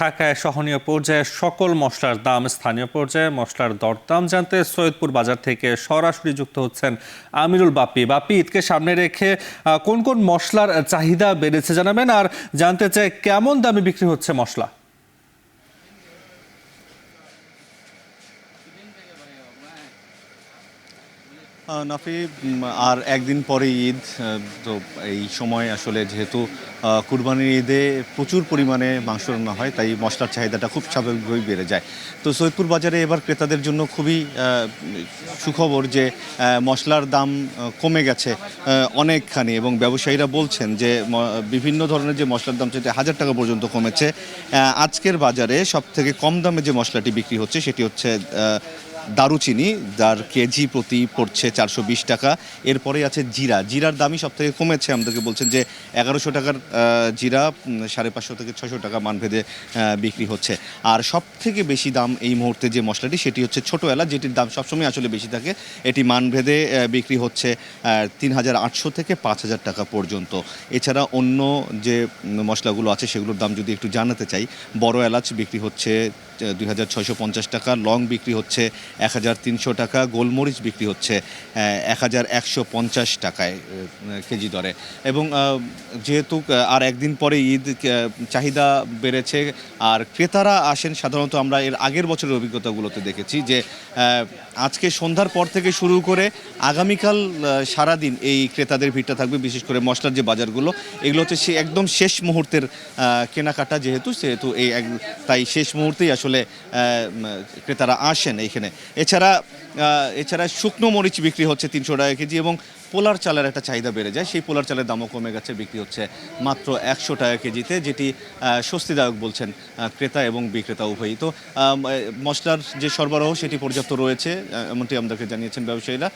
থাকায় সহনীয় পর্যায়ে সকল মশলার দাম স্থানীয় পর্যায়ে। মশলার দরদাম জানতে সৈয়দপুর বাজার থেকে সরাসরি যুক্ত হচ্ছেন আমিরুল বাপ্পি। বাপ্পি, ঈদকে সামনে রেখে কোন কোন মশলার চাহিদা বেড়েছে জানাবেন, আর জানতে চাই কেমন দামে বিক্রি হচ্ছে মশলা। নাফি, আর একদিন পরে ঈদ। তো এই সময় আসলে যেহেতু কুরবানির ঈদে প্রচুর পরিমাণে মাংস রান্না হয়, তাই মশলার চাহিদাটা খুব স্বাভাবিকভাবেই বেড়ে যায়। তো সৈয়দপুর বাজারে এবার ক্রেতাদের জন্য খুবই সুখবর যে মশলার দাম কমে গেছে অনেকখানি, এবং ব্যবসায়ীরা বলছেন যে বিভিন্ন ধরনের যে মশলার দাম সেটা 1000 টাকা পর্যন্ত কমেছে। আজকের বাজারে সবথেকে কম দামে যে মশলাটি বিক্রি হচ্ছে সেটি হচ্ছে দারুচিনি, যার কেজি প্রতি পড়ছে 420 টাকা। এরপরে আছে জিরার দামই সব থেকে কমেছে। আমাদেরকে বলছেন যে 1100 টাকার জিরা 550 থেকে 600 টাকা মানভেদে বিক্রি হচ্ছে। আর সব থেকে বেশি দাম এই মুহূর্তে যে মশলাটি সেটি হচ্ছে ছোটো এলাচ, যেটির দাম সবসময় আসলে বেশি থাকে। এটি মানভেদে বিক্রি হচ্ছে 3800 থেকে 5000 টাকা পর্যন্ত। এছাড়া অন্য যে মশলাগুলো আছে সেগুলোর দাম যদি একটু জানাতে চাই, বড় এলাচ বিক্রি হচ্ছে 2650 টাকা, লং বিক্রি হচ্ছে 1300 টাকা, গোলমরিচ বিক্রি হচ্ছে 1150 টাকায় কেজি দরে। এবং যেহেতু আর একদিন পরে ঈদ, চাহিদা বেড়েছে আর ক্রেতারা আসেন সাধারণত। আমরা এর আগের বছরের অভিজ্ঞতাগুলোতে দেখেছি যে আজকে সন্ধ্যার পর থেকে শুরু করে আগামীকাল সারাদিন এই ক্রেতাদের ভিড়টা থাকবে। বিশেষ করে মশলার যে বাজারগুলো, এগুলো হচ্ছে সে একদম শেষ মুহূর্তের কেনাকাটা, যেহেতু তাই শেষ মুহূর্তেই আসলে ক্রেতারা আসেন এইখানে। এছাড়া শুকনো মরিচ বিক্রি হচ্ছে 300 টাকা কেজি, এবং পোলার চালের একটা চাহিদা বেড়ে যায়। সেই পোলার চালের দামও কমে গেছে, বিক্রি হচ্ছে মাত্র 100 টাকা কেজিতে, যেটি স্বস্তিদায়ক বলছেন ক্রেতা এবং বিক্রেতা উভয়ই। তো মশলার যে সরবরাহ সেটি পর্যাপ্ত রয়েছে, এমনটি আমাদেরকে জানিয়েছেন ব্যবসায়ীরা।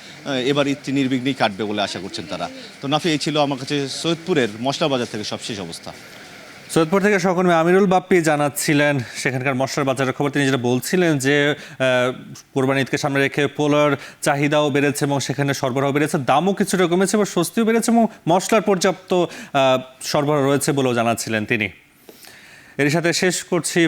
এবার ঈদটি নির্বিঘ্নেই কাটবে বলে আশা করছেন তারা। তো নাফি, এই ছিল আমার কাছে সৈয়দপুরের মশলা বাজার থেকে সবশেষ অবস্থা। সৈয়দপুর থেকে সহকর্মী আমিরুল বাপ্পি জানাচ্ছিলেন সেখানকার মশলার বাজারের খবর। তিনি যেটা বলছিলেন যে কোরবানি ঈদকে সামনে রেখে পোলার চাহিদাও বেড়েছে এবং সেখানে সরবরাহ বেড়েছে, দামও কিছুটা কমেছে এবং স্বস্তিও বেড়েছে এবং মশলার পর্যাপ্ত সরবরাহ রয়েছে বলেও জানাচ্ছিলেন তিনি। এর সাথে শেষ করছি